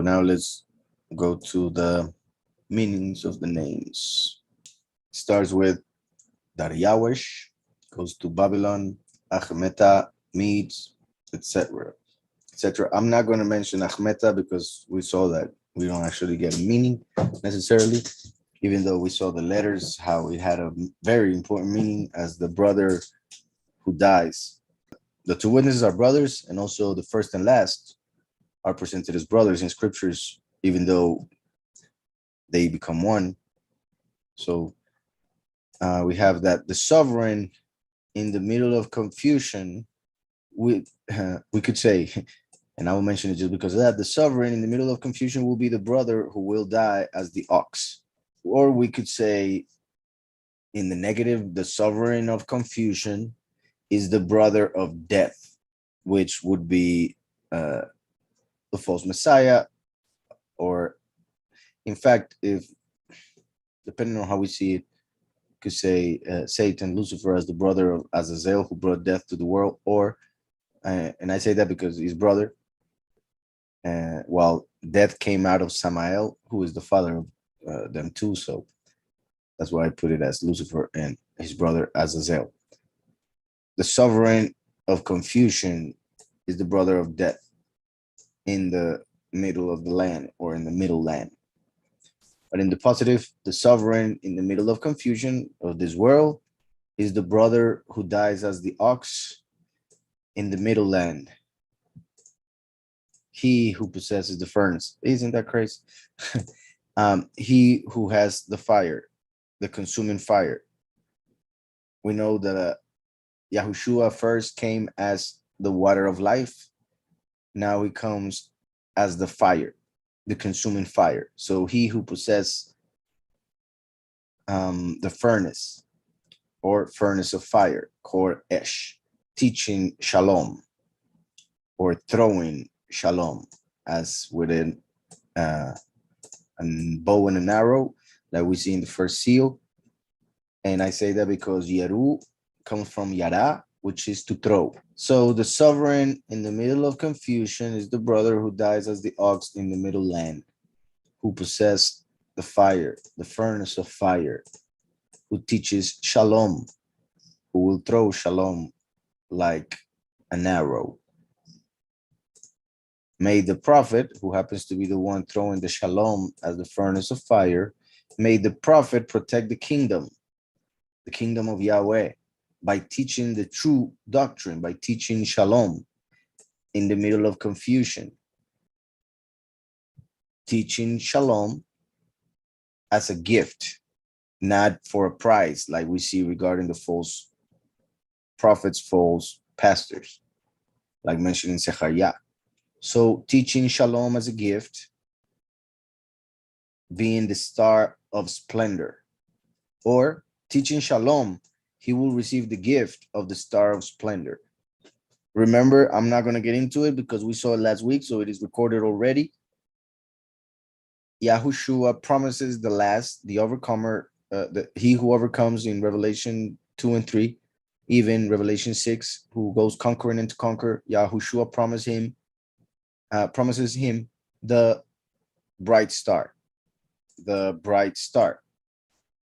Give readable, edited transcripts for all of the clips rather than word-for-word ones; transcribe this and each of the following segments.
Now let's go to the meanings of the names. Starts with Daryawish, goes to Babylon, Achmeta, Medes, etc. etc. I'm not going to mention Achmeta because we saw that we don't actually get a meaning necessarily, even though we saw the letters, how it had a very important meaning as the brother who dies. The two witnesses are brothers, and also the first and last are presented as brothers in scriptures, even though they become one. So we have that the sovereign in the middle of confusion, we could say, and I will mention it just because of that, the sovereign in the middle of confusion will be the brother who will die as the ox. Or we could say in the negative, the sovereign of confusion is the brother of death, which would be the false Messiah, or in fact, if depending on how we see it, could say Satan, Lucifer, as the brother of Azazel, who brought death to the world, or and I say that because his brother, while death came out of Samael, who is the father of them too. So that's why I put it as Lucifer and his brother Azazel. The sovereign of confusion is the brother of death in the middle of the land, or in the middle land. But in the positive, the sovereign in the middle of confusion of this world is the brother who dies as the ox in the middle land. He who possesses the furnace. Isn't that crazy? He who has the fire, the consuming fire. We know that Yahushua first came as the water of life. Now he comes as the fire, the consuming fire. So he who possesses the furnace, or furnace of fire, Koresh, teaching Shalom, or throwing Shalom, as with a bow and an arrow that we see in the first seal. And I say that because Yeru comes from Yara, which is to throw. So the sovereign in the middle of confusion is the brother who dies as the ox in the middle land, who possesses the fire, the furnace of fire, who teaches Shalom, who will throw Shalom like an arrow. May the prophet, who happens to be the one throwing the Shalom as the furnace of fire, may the prophet protect the kingdom of Yahweh, by teaching the true doctrine, by teaching Shalom in the middle of confusion. Teaching Shalom as a gift, not for a price, like we see regarding the false prophets, false pastors, like mentioned in Zechariah. So teaching Shalom as a gift, being the star of splendor, or teaching Shalom, he will receive the gift of the star of splendor. Remember, I'm not going to get into it because we saw it last week, so it is recorded already. Yahushua promises the last, the overcomer, he who overcomes in Revelation 2 and 3, even Revelation 6, who goes conquering and to conquer. Yahushua promises him the bright star,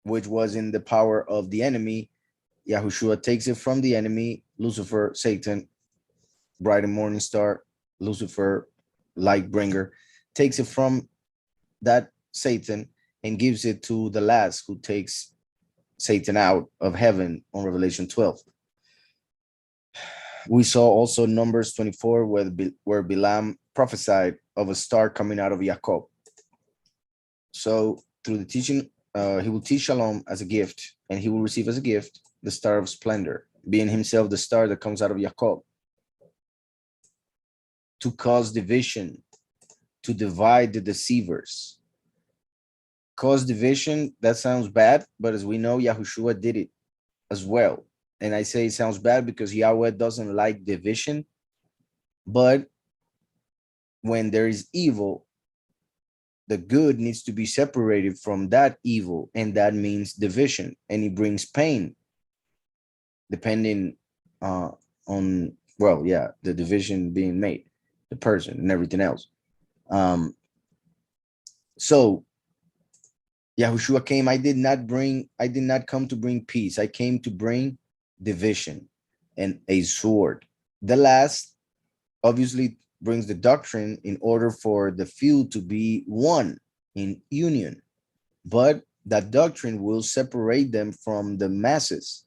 which was in the power of the enemy. Yahushua takes it from the enemy, Lucifer, Satan, bright and morning star, Lucifer, light bringer, takes it from that Satan and gives it to the last, who takes Satan out of heaven on Revelation 12. We saw also Numbers 24, where Balaam prophesied of a star coming out of Jacob. So through the teaching, he will teach Shalom as a gift, and he will receive as a gift the star of splendor, being himself the star that comes out of Jacob, to cause division, to divide the deceivers. Cause division, that sounds bad, but as we know, Yahushua did it as well. And I say it sounds bad because Yahweh doesn't like division, but when there is evil, the good needs to be separated from that evil, and that means division, and it brings pain, depending on, the division being made, the person and everything else. So Yahushua came. I did not come to bring peace. I came to bring division and a sword. The last obviously brings the doctrine in order for the few to be one in union. But that doctrine will separate them from the masses,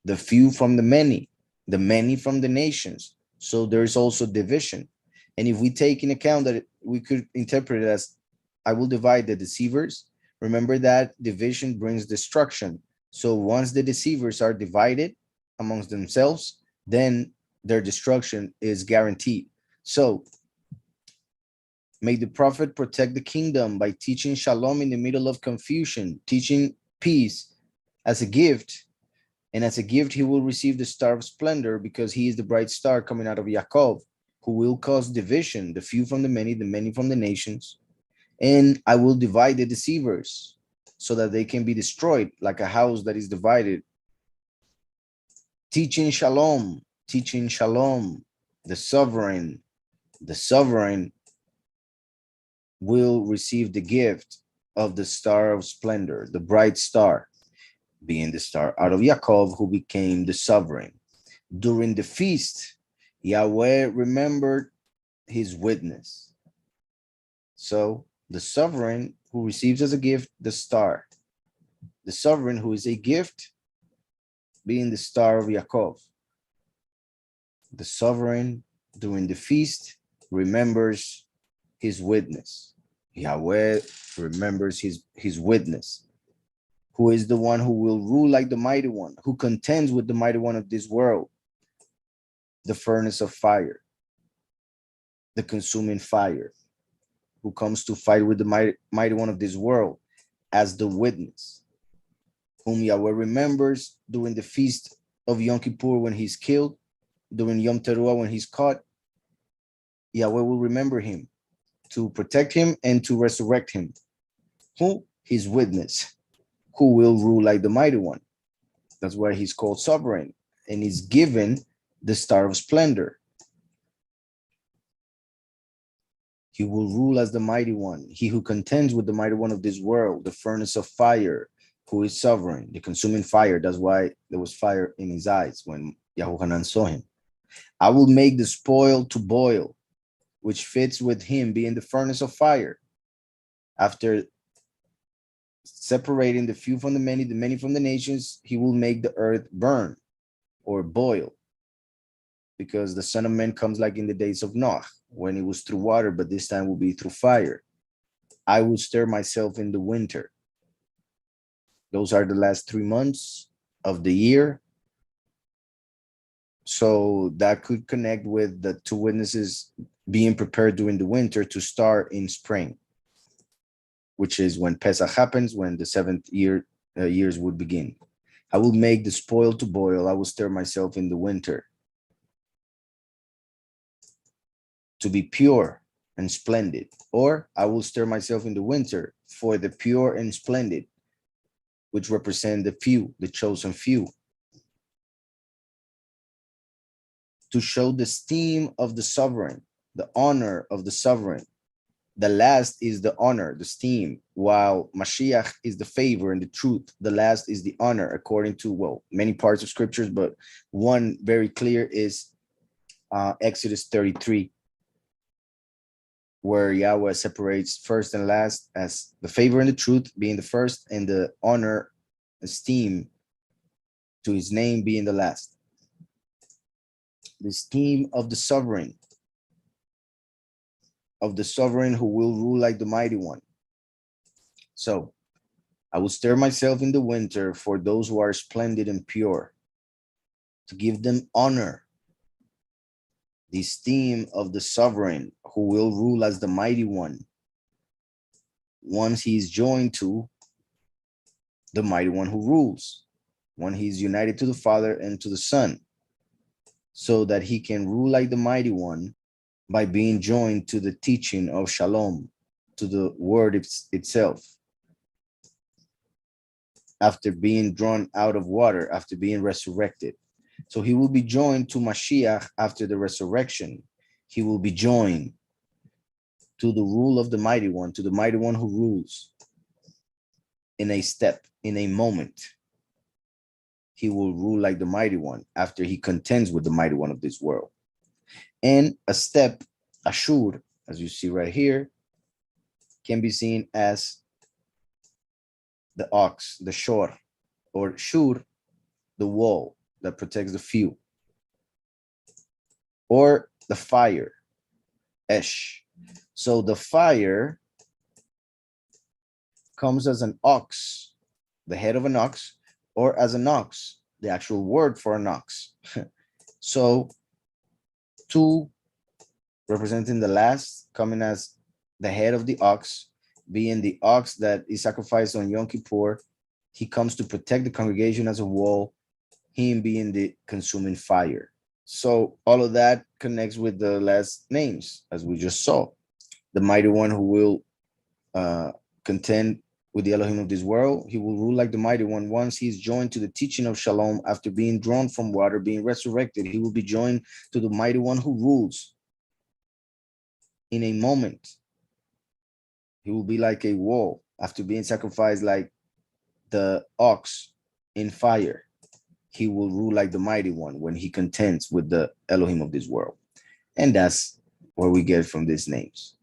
the few from the many from the nations. So there is also division. And if we take in account that we could interpret it as, I will divide the deceivers, remember that division brings destruction. So once the deceivers are divided amongst themselves, then their destruction is guaranteed. So may the prophet protect the kingdom by teaching shalom in the middle of confusion, teaching peace as a gift. And as a gift, he will receive the star of splendor because he is the bright star coming out of Yaakov, who will cause division, the few from the many from the nations. And I will divide the deceivers so that they can be destroyed like a house that is divided. Teaching shalom, the sovereign will receive the gift of the star of splendor, the bright star, being the star out of Yaakov, who became the sovereign. During the feast, Yahweh remembered his witness. So the sovereign who receives as a gift the star, the sovereign who is a gift, being the star of Yaakov. The sovereign during the feast remembers his witness. Yahweh remembers his witness, who is the one who will rule like the mighty one, who contends with the mighty one of this world, the furnace of fire, the consuming fire, who comes to fight with the mighty one of this world as the witness, whom Yahweh remembers during the feast of Yom Kippur when he's killed, during Yom Teruah when he's caught. Yahweh will remember him to protect him and to resurrect him. Who? His witness, who will rule like the mighty one. That's why he's called sovereign, and he's given the star of splendor. He will rule as the mighty one, he who contends with the mighty one of this world, the furnace of fire, who is sovereign, the consuming fire. That's why there was fire in his eyes when Yahuhanan saw him. I will make the spoil to boil, which fits with him being the furnace of fire. After separating the few from the many from the nations, he will make the earth burn or boil, because the Son of Man comes like in the days of Noah, when it was through water, but this time will be through fire. I will stir myself in the winter. Those are the last 3 months of the year. So that could connect with the two witnesses being prepared during the winter to start in spring, which is when Pesach happens, when the seventh years would begin. I will make the spoil to boil. I will stir myself in the winter to be pure and splendid. Or I will stir myself in the winter for the pure and splendid, which represent the few, the chosen few. To show the esteem of the sovereign, the honor of the sovereign. The last is the honor, the esteem, while Mashiach is the favor and the truth. The last is the honor, according to, well, many parts of scriptures, but one very clear is Exodus 33, where Yahweh separates first and last as the favor and the truth being the first, and the honor, esteem to his name being the last. The esteem of the sovereign who will rule like the mighty one. So I will stir myself in the winter for those who are splendid and pure, to give them honor. The esteem of the sovereign who will rule as the mighty one, once he is joined to the mighty one who rules, when he is united to the Father and to the Son, so that he can rule like the mighty one by being joined to the teaching of Shalom, to the word itself. After being drawn out of water, after being resurrected. So he will be joined to Mashiach after the resurrection. He will be joined to the rule of the mighty one, to the mighty one who rules in a step, in a moment. He will rule like the mighty one after he contends with the mighty one of this world. And a step, Ashur, as you see right here, can be seen as the ox, the shor, or shur, the wall that protects the few, or the fire, esh. So the fire comes as an ox, the head of an ox, or as an ox, the actual word for an ox. So two representing the last, coming as the head of the ox, being the ox that is sacrificed on Yom Kippur. He comes to protect the congregation as a wall, him being the consuming fire. So all of that connects with the last names, as we just saw. The mighty one who will contend with the Elohim of this world. He will rule like the mighty one. Once he's joined to the teaching of Shalom, after being drawn from water, being resurrected, he will be joined to the mighty one who rules in a moment. He will be like a wall after being sacrificed like the ox in fire. He will rule like the mighty one when he contends with the Elohim of this world. And that's where we get from these names.